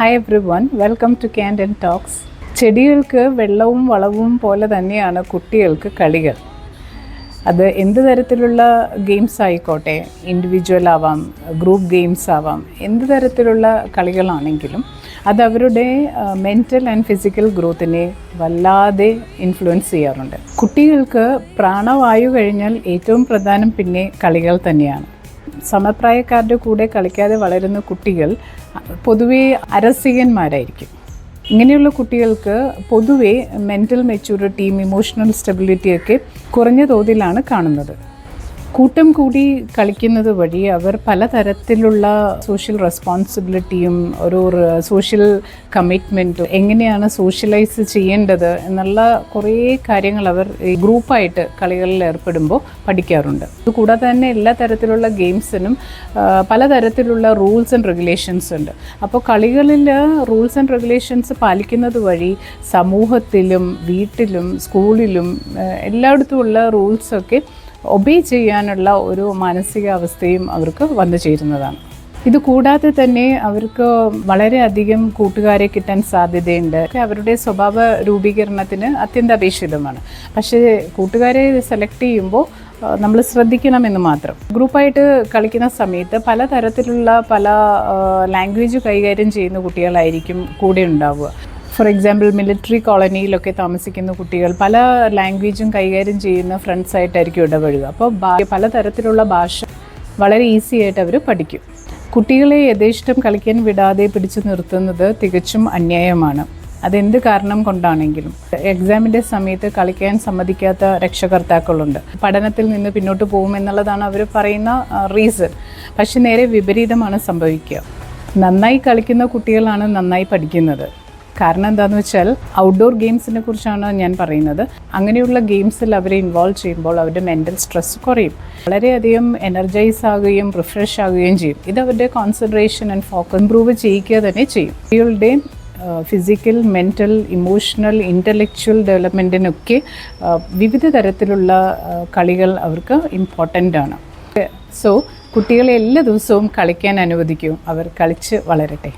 Hi everyone, welcome to Canned Talks. ചെടികൾക്ക് വെള്ളവും വളവും പോലെ തന്നെയാണ് കുട്ടികൾക്ക് കളികൾ. അത് എന്ത് തരത്തിലുള്ള ഗെയിംസ് ആയിക്കോട്ടെ, ഇൻഡിവിജ്വൽ ആവാം, ഗ്രൂപ്പ് ഗെയിംസ് ആവാം, എന്ത് തരത്തിലുള്ള കളികളാണെങ്കിലും അത് അവരുടെ മെൻ്റൽ ആൻഡ് ഫിസിക്കൽ ഗ്രോത്തിനെ വല്ലാതെ ഇൻഫ്ലുവൻസ് ചെയ്യാറുണ്ട്. കുട്ടികൾക്ക് പ്രാണവായു കഴിഞ്ഞാൽ ഏറ്റവും പ്രധാനം പിന്നെ കളികൾ തന്നെയാണ്. സമപ്രായക്കാരുടെ കൂടെ കളിക്കാതെ വളരുന്ന കുട്ടികൾ പൊതുവേ അരസികന്മാരായിരിക്കും. ഇങ്ങനെയുള്ള കുട്ടികൾക്ക് പൊതുവേ മെൻ്റൽ മെച്യൂരിറ്റിയും ഇമോഷണൽ സ്റ്റെബിലിറ്റിയൊക്കെ കുറഞ്ഞ തോതിലാണ് കാണുന്നത്. കൂട്ടം കൂടി കളിക്കുന്നത് വഴി അവർ പലതരത്തിലുള്ള സോഷ്യൽ റെസ്പോൺസിബിലിറ്റിയും ഒരു സോഷ്യൽ കമ്മിറ്റ്മെൻറ്റും എങ്ങനെയാണ് സോഷ്യലൈസ് ചെയ്യേണ്ടത് എന്നുള്ള കുറേ കാര്യങ്ങൾ അവർ ഗ്രൂപ്പായിട്ട് കളികളിൽ ഏർപ്പെടുമ്പോൾ പഠിക്കാറുണ്ട്. അതുകൂടാതെ തന്നെ എല്ലാ തരത്തിലുള്ള ഗെയിംസിനും പലതരത്തിലുള്ള റൂൾസ് ആൻഡ് റെഗുലേഷൻസ് ഉണ്ട്. അപ്പോൾ കളികളിൽ റൂൾസ് ആൻഡ് റെഗുലേഷൻസ് പാലിക്കുന്നത് വഴി സമൂഹത്തിലും വീട്ടിലും സ്കൂളിലും എല്ലായിടത്തുമുള്ള റൂൾസൊക്കെ ഒബേ ചെയ്യാനുള്ള ഒരു മാനസികാവസ്ഥയും അവർക്ക് വന്നു ചേരുന്നതാണ്. ഇത് കൂടാതെ തന്നെ അവർക്ക് വളരെയധികം കൂട്ടുകാരെ കിട്ടാൻ സാധ്യതയുണ്ട്. അവരുടെ സ്വഭാവ രൂപീകരണത്തിന് അത്യന്താപേക്ഷിതമാണ്. പക്ഷേ കൂട്ടുകാരെ സെലക്ട് ചെയ്യുമ്പോൾ നമ്മൾ ശ്രദ്ധിക്കണമെന്ന് മാത്രം. ഗ്രൂപ്പായിട്ട് കളിക്കുന്ന സമയത്ത് പലതരത്തിലുള്ള പല ലാംഗ്വേജ് കൈകാര്യം ചെയ്യുന്ന കുട്ടികളായിരിക്കും കൂടെ ഉണ്ടാവുക. ഫോർ എക്സാമ്പിൾ, മിലിറ്ററി കോളനിയിലൊക്കെ താമസിക്കുന്ന കുട്ടികൾ പല ലാംഗ്വേജും കൈകാര്യം ചെയ്യുന്ന ഫ്രണ്ട്സായിട്ടായിരിക്കും ഇടപഴകുക. അപ്പോൾ പലതരത്തിലുള്ള ഭാഷ വളരെ ഈസി ആയിട്ട് അവർ പഠിക്കും. കുട്ടികളെ യഥേഷ്ടം കളിക്കാൻ വിടാതെ പിടിച്ചു നിർത്തുന്നത് തികച്ചും അന്യായമാണ്. അതെന്ത് കാരണം കൊണ്ടാണെങ്കിലും. എക്സാമിൻ്റെ സമയത്ത് കളിക്കാൻ സമ്മതിക്കാത്ത രക്ഷകർത്താക്കളുണ്ട്. പഠനത്തിൽ നിന്ന് പിന്നോട്ട് പോകുമെന്നുള്ളതാണ് അവർ പറയുന്ന റീസൺ. പക്ഷെ നേരെ വിപരീതമാണ് സംഭവിക്കുക. നന്നായി കളിക്കുന്ന കുട്ടികളാണ് നന്നായി പഠിക്കുന്നത്. കാരണം എന്താണെന്ന് വെച്ചാൽ ഔട്ട്ഡോർ ഗെയിംസിനെ കുറിച്ചാണ് ഞാൻ പറയുന്നത്. അങ്ങനെയുള്ള ഗെയിംസിൽ അവരെ ഇൻവോൾവ് ചെയ്യുമ്പോൾ അവരുടെ മെൻ്റൽ സ്ട്രെസ് കുറയും, വളരെയധികം എനർജൈസ് ആകുകയും റിഫ്രഷ് ആകുകയും ചെയ്യും. ഇത് അവരുടെ കോൺസെൻട്രേഷൻ ആൻഡ് ഫോക്കസ് ഇംപ്രൂവ് ചെയ്യിക്കുക തന്നെ ചെയ്യും. കുട്ടികളുടെയും ഫിസിക്കൽ, മെൻ്റൽ, ഇമോഷണൽ, ഇൻ്റലക്ച്വൽ ഡെവലപ്മെൻറ്റിനൊക്കെ വിവിധ തരത്തിലുള്ള കളികൾ അവർക്ക് ഇമ്പോർട്ടൻ്റ് ആണ്. സോ കുട്ടികളെ എല്ലാ ദിവസവും കളിക്കാൻ അനുവദിക്കും. അവർ കളിച്ച് വളരട്ടെ.